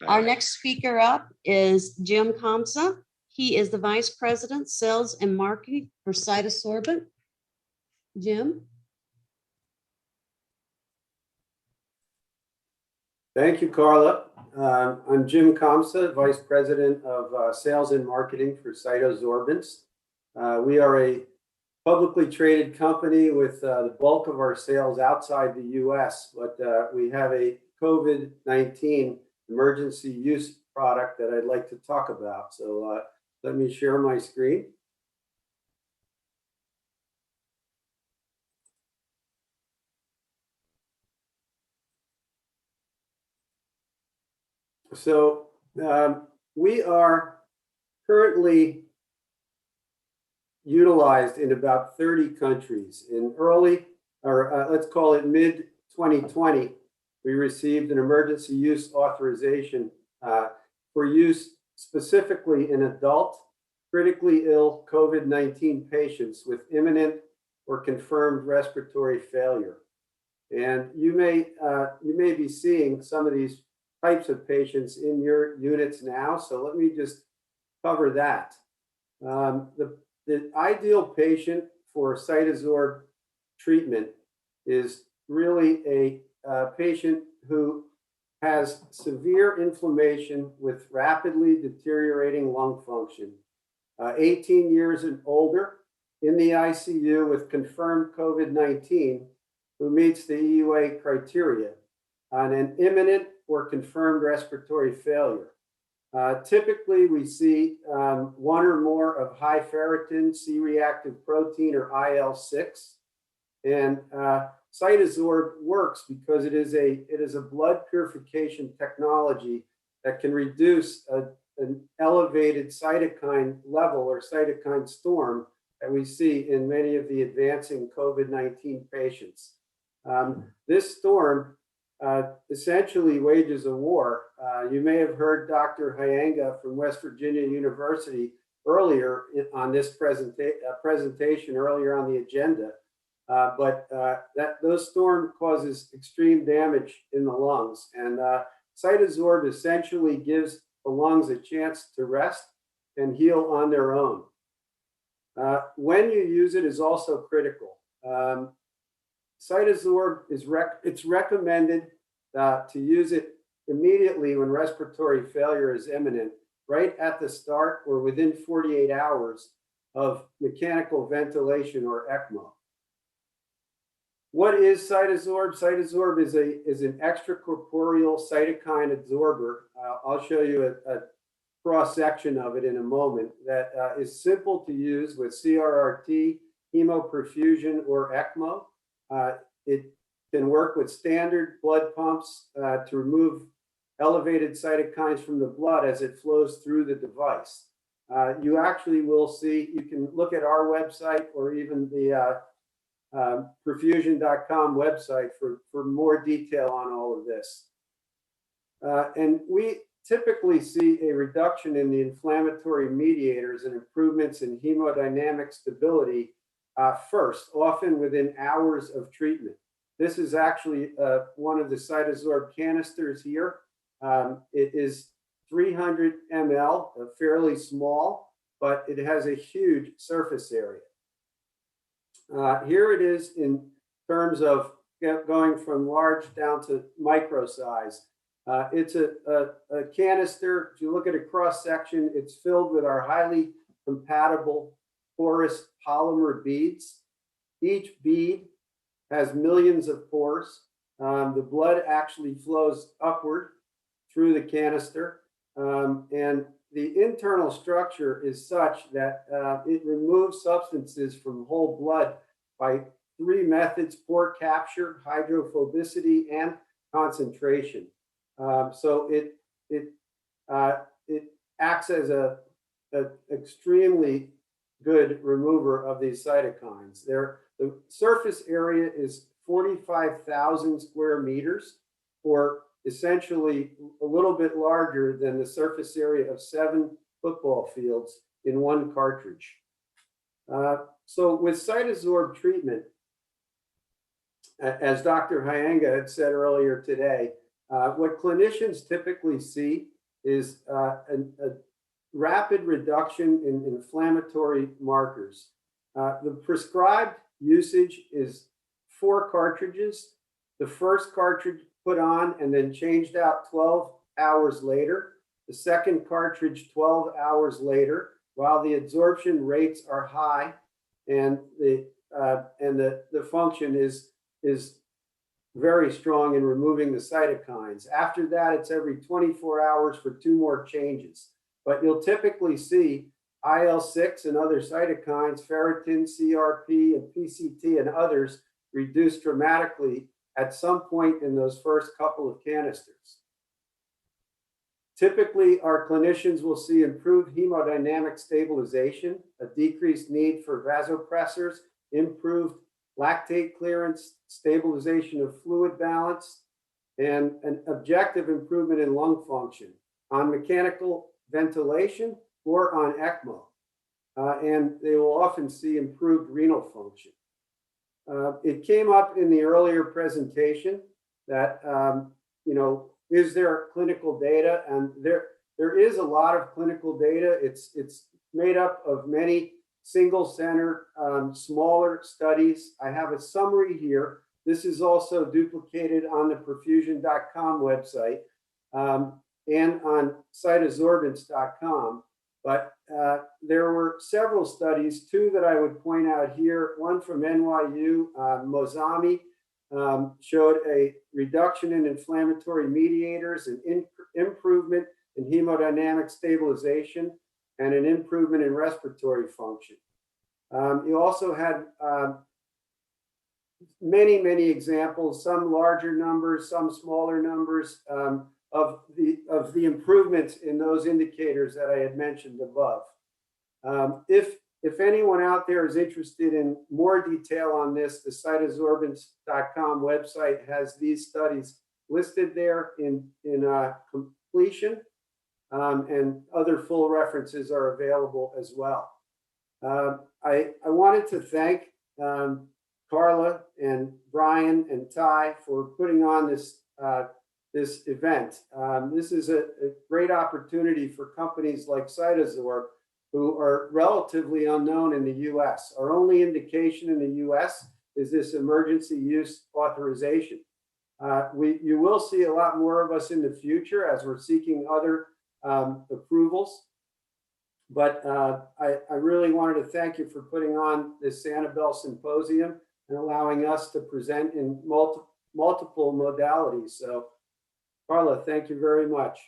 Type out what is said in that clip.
Our next speaker up is Jim Komsa. He is the Vice President, Sales and Marketing for Cytosorb. Jim? Thank you, Carla. I'm Jim Komsa, Vice President of Sales and Marketing for Cytosorbents. We are a publicly traded company with the bulk of our sales outside the US, but we have a COVID-19 emergency use product that I'd like to talk about. So let me share my screen. So we are currently utilized in about 30 countries. In early, or let's call it mid 2020, we received an emergency use authorization for use specifically in adult, critically ill COVID-19 patients with imminent or confirmed respiratory failure. And you may be seeing some of these types of patients in your units now. So let me just cover that. The ideal patient for Cytosorb treatment is really a patient who has severe inflammation with rapidly deteriorating lung function, 18 years and older, in the ICU with confirmed COVID-19, who meets the EUA criteria on an imminent or confirmed respiratory failure. Typically, we see one or more of high ferritin, C-reactive protein, or IL-6. And Cytosorb works because it is a blood purification technology that can reduce an elevated cytokine level or cytokine storm that we see in many of the advancing COVID-19 patients. This storm essentially wages a war. You may have heard Dr. Hyanga from West Virginia University earlier on this presentation earlier on the agenda, but those storm causes extreme damage in the lungs, and Cytosorb essentially gives the lungs a chance to rest and heal on their own. When you use it is also critical. Cytosorb it's recommended to use it immediately when respiratory failure is imminent, right at the start or within 48 hours of mechanical ventilation or ECMO. What is Cytosorb? Cytosorb is an extracorporeal cytokine absorber. I'll show you a cross-section of it in a moment that is simple to use with CRRT, hemoperfusion, or ECMO. It can work with standard blood pumps to remove elevated cytokines from the blood as it flows through the device. You actually will see, you can look at our website or even the perfusion.com website for more detail on all of this. And we typically see a reduction in the inflammatory mediators and improvements in hemodynamic stability first, often within hours of treatment. This is actually one of the Cytosorb canisters here. It is 300 ml, fairly small, but it has a huge surface area. Here it is in terms of going from large down to micro size. It's a canister. If you look at a cross section, it's filled with our highly compatible porous polymer beads. Each bead has millions of pores. The blood actually flows upward through the canister, and the internal structure is such that it removes substances from whole blood by 3 methods: pore capture, hydrophobicity, and concentration. So it acts as an extremely good remover of these cytokines. The surface area is 45,000 square meters, or essentially a little bit larger than the surface area of 7 football fields in one cartridge. So with Cytosorb treatment, as Dr. Hyanga had said earlier today, what clinicians typically see is a rapid reduction in inflammatory markers. The prescribed usage is 4 cartridges. The first cartridge put on and then changed out 12 hours later. The second cartridge 12 hours later, while the absorption rates are high and the function is very strong in removing the cytokines. After that, it's every 24 hours for 2 more changes. But you'll typically see IL-6 and other cytokines, ferritin, CRP, and PCT and others reduced dramatically at some point in those first couple of canisters. Typically, our clinicians will see improved hemodynamic stabilization, a decreased need for vasopressors, improved lactate clearance, stabilization of fluid balance, and an objective improvement in lung function on mechanical ventilation or on ECMO. And they will often see improved renal function. It came up in the earlier presentation that, is there clinical data? And there is a lot of clinical data. It's made up of many single center, smaller studies. I have a summary here. This is also duplicated on the perfusion.com website and on cytosorbents.com. But there were several studies, 2 that I would point out here. One from NYU, Mozami, showed a reduction in inflammatory mediators, an improvement in hemodynamic stabilization, and an improvement in respiratory function. You also had many examples, some larger numbers, some smaller numbers of the improvements in those indicators that I had mentioned above. If anyone out there is interested in more detail on this, the cytosorbents.com website has these studies listed there in completion. And other full references are available as well. I wanted to thank Carla and Brian and Ty for putting on this event. This is a great opportunity for companies like Cytosorb, who are relatively unknown in the US. Our only indication in the US is this emergency use authorization. You will see a lot more of us in the future as we're seeking other approvals. But I really wanted to thank you for putting on this Sanibel Symposium and allowing us to present in multiple modalities. So, Carla, thank you very much.